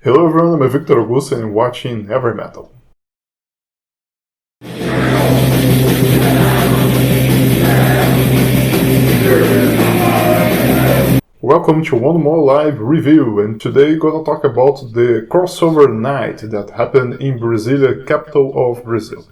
Hello everyone, I'm Victor Augusto and you're watching Heavy Metal. Welcome to one more live review, and today we're gonna talk about the crossover night that happened in Brasília, capital of Brazil.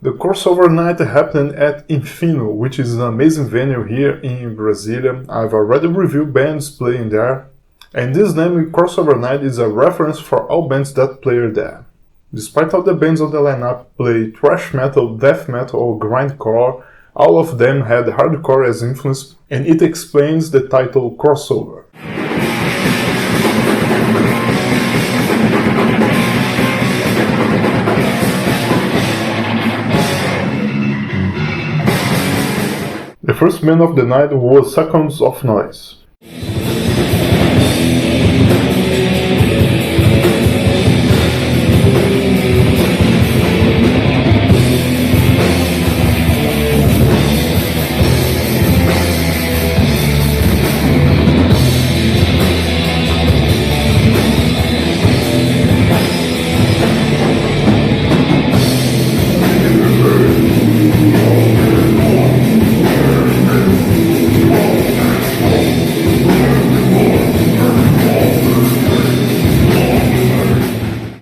The crossover night happened at Infinu, which is an amazing venue here in Brasília. I've already reviewed bands playing there, and this name crossover night is a reference for all bands that play there. Despite all the bands on the lineup play thrash metal, death metal or grindcore, all of them had hardcore as influence, and it explains the title crossover. The first band of the night was Seconds of Noise.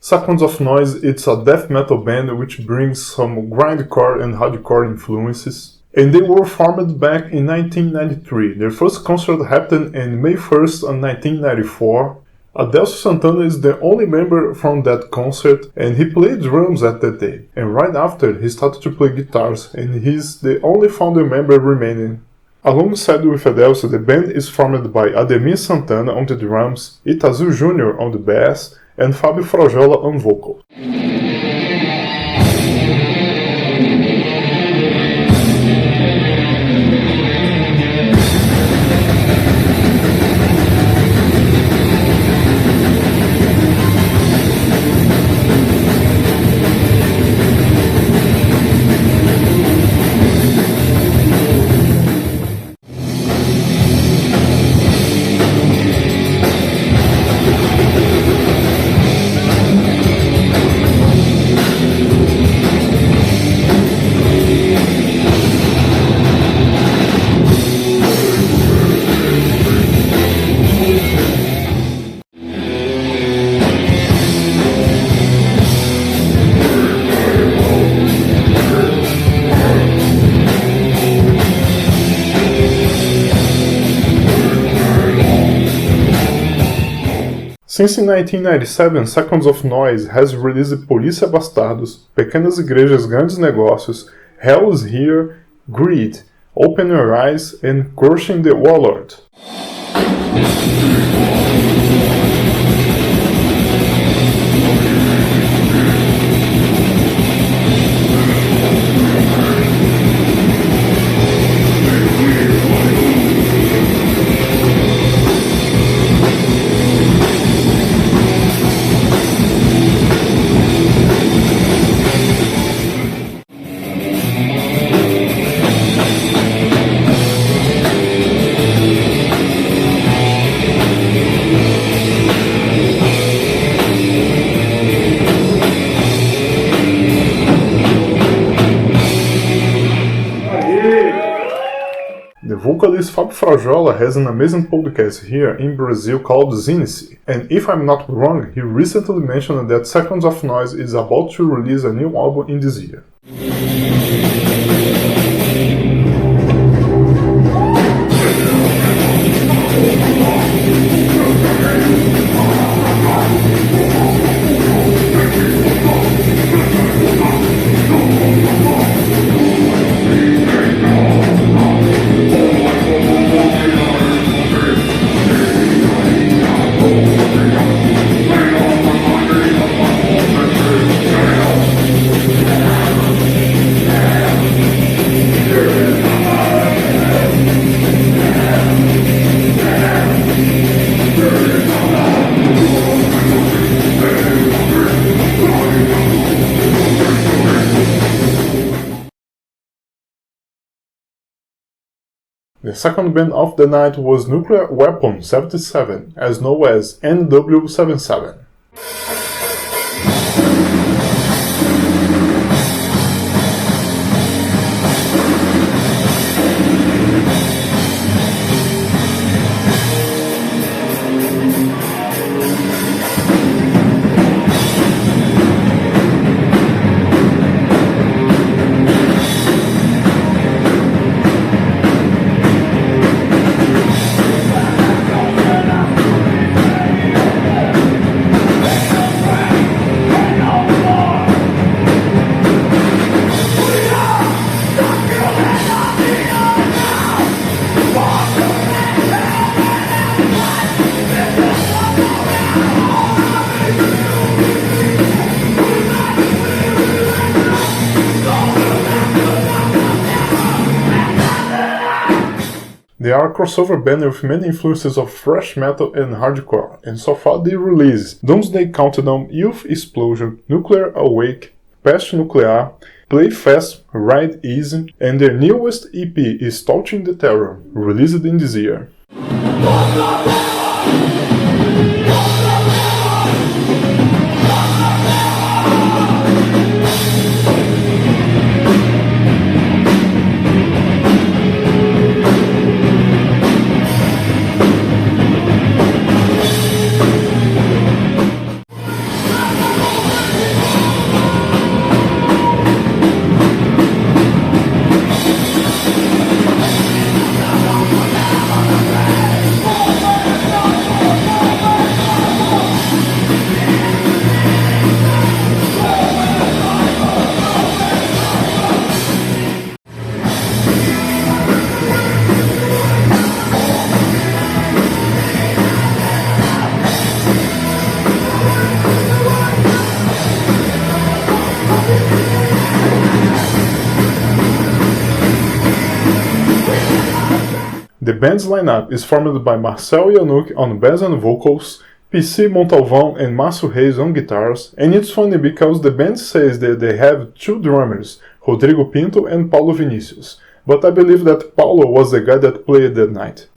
Seconds of Noise, it's a death metal band which brings some grindcore and hardcore influences, and they were formed back in 1993. Their first concert happened on May 1st, 1994. Adelso Santana is the only member from that concert, and he played drums at that day. And right after, he started to play guitars, and he's the only founder member remaining. Alongside with Adelso, the band is formed by Ademir Santana on the drums, Itazu Jr. on the bass, and Fábio Frajola on vocals. Since 1997, Seconds of Noise has released Polícia Bastardos, Pequenas Igrejas Grandes Negócios, Hell is Here, Greed, Open Your Eyes, and Crushing the Warlord. The vocalist Fábio Frajola has an amazing podcast here in Brazil called Zinice, and if I'm not wrong, he recently mentioned that Seconds of Noise is about to release a new album in this year. The second band of the night was Nuclear Weapon 77, as known as NW77. They are a crossover band with many influences of thrash metal and hardcore, and so far they released Doomsday Countdown, Youth Explosion, Nuclear Awake, Past Nuclear, Play Fast, Ride Easy, and their newest EP is Touching the Terror, released in this year. The band's lineup is formed by Marcel Yanuk on bass and vocals, PC Montalvão and Márcio Reis on guitars, and it's funny because the band says that they have two drummers, Rodrigo Pinto and Paulo Vinicius, but I believe that Paulo was the guy that played that night.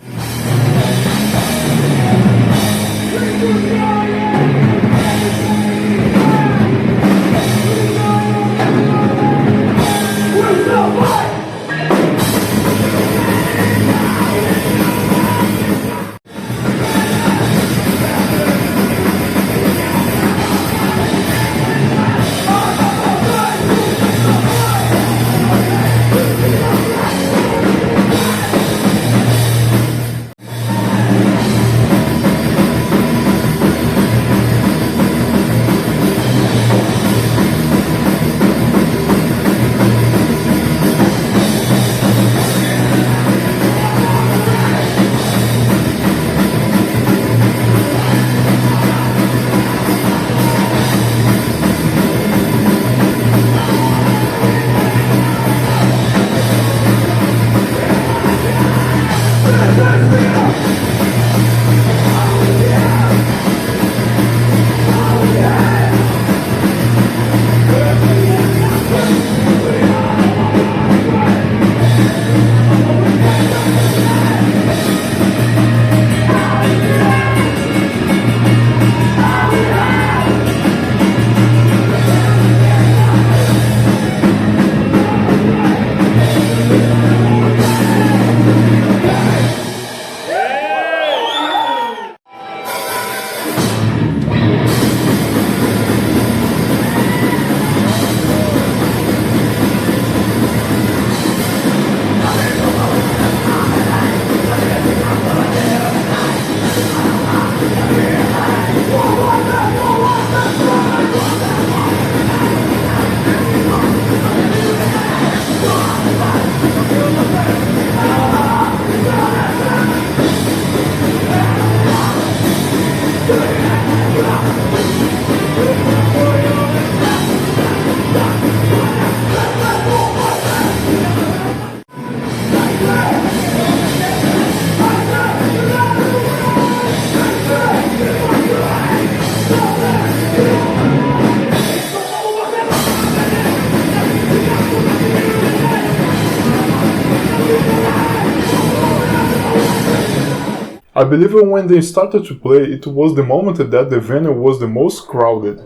I believe when they started to play, it was the moment that the venue was the most crowded.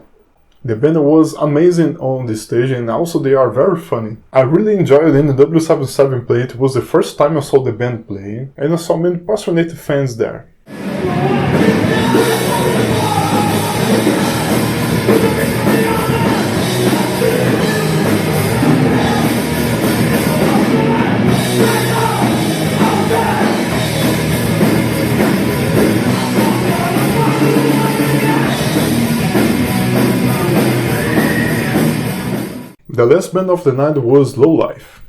The band was amazing on the stage and also they are very funny. I really enjoyed in the W77 play. It was the first time I saw the band playing and I saw many passionate fans there. The last band of the night was Lowlife.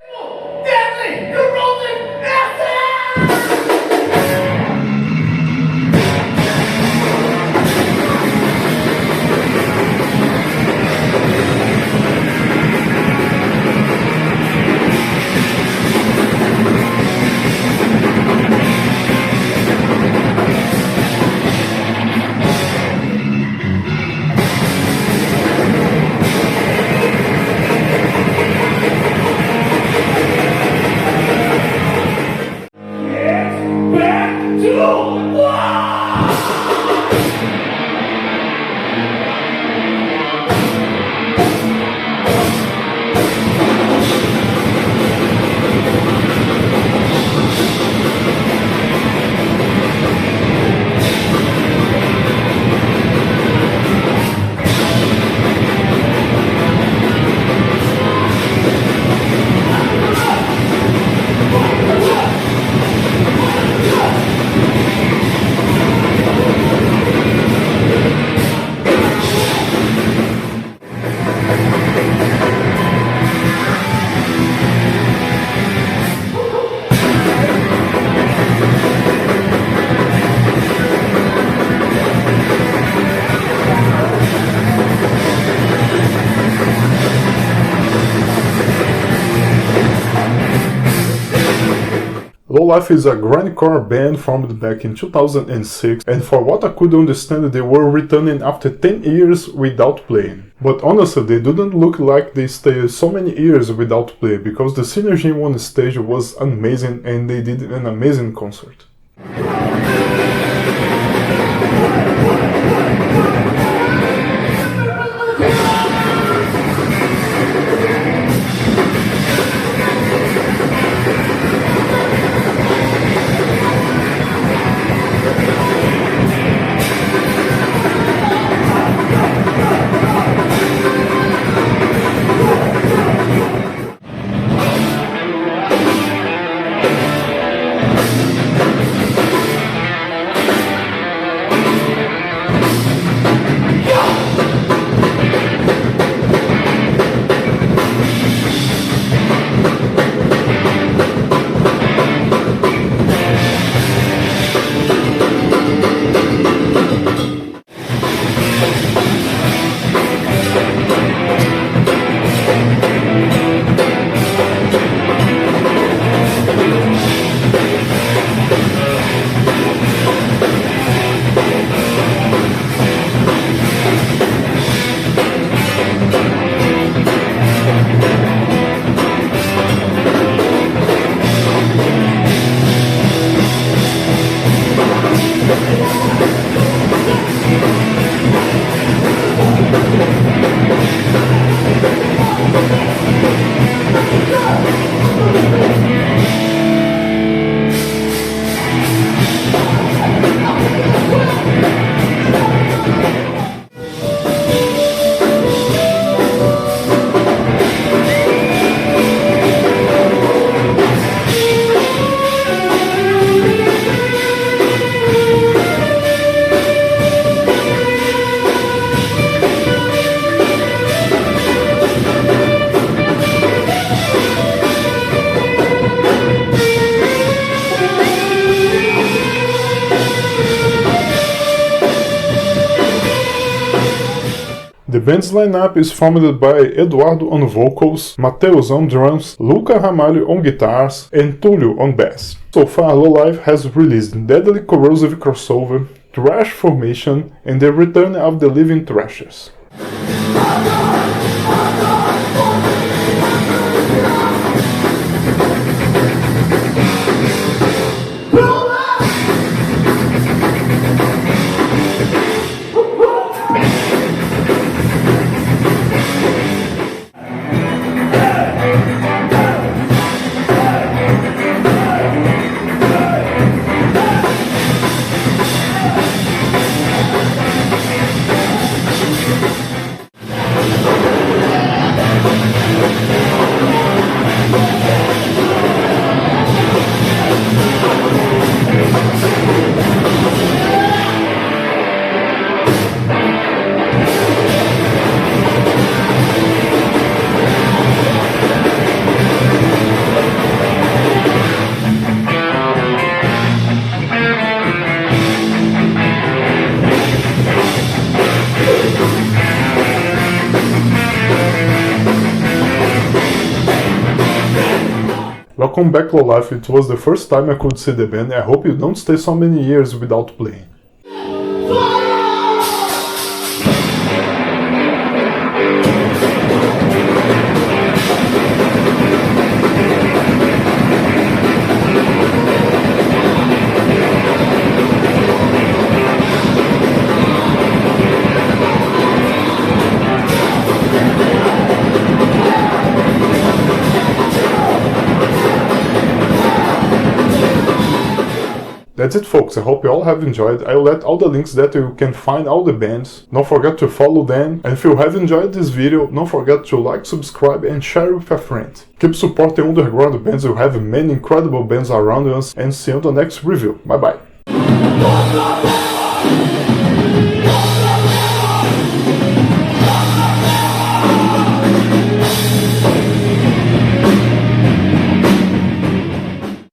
Lowlife is a grindcore band formed back in 2006, and for what I could understand they were returning after 10 years without playing. But honestly, they didn't look like they stayed so many years without play, because the synergy on the stage was amazing and they did an amazing concert. The band's lineup is formed by Eduardo on vocals, Mateus on drums, Luca Ramalho on guitars, and Túlio on bass. So far, Lowlife has released Deadly Corrosive Crossover, Thrash Formation, and The Return of the Living Thrashers. Welcome back Lowlife, it was the first time I could see the band. I hope you don't stay so many years without playing. That's it folks, I hope you all have enjoyed. I'll let all the links that you can find all the bands. Don't forget to follow them. And if you have enjoyed this video, don't forget to like, subscribe and share with a friend. Keep supporting underground bands, we have many incredible bands around us, and see you on the next review. Bye bye.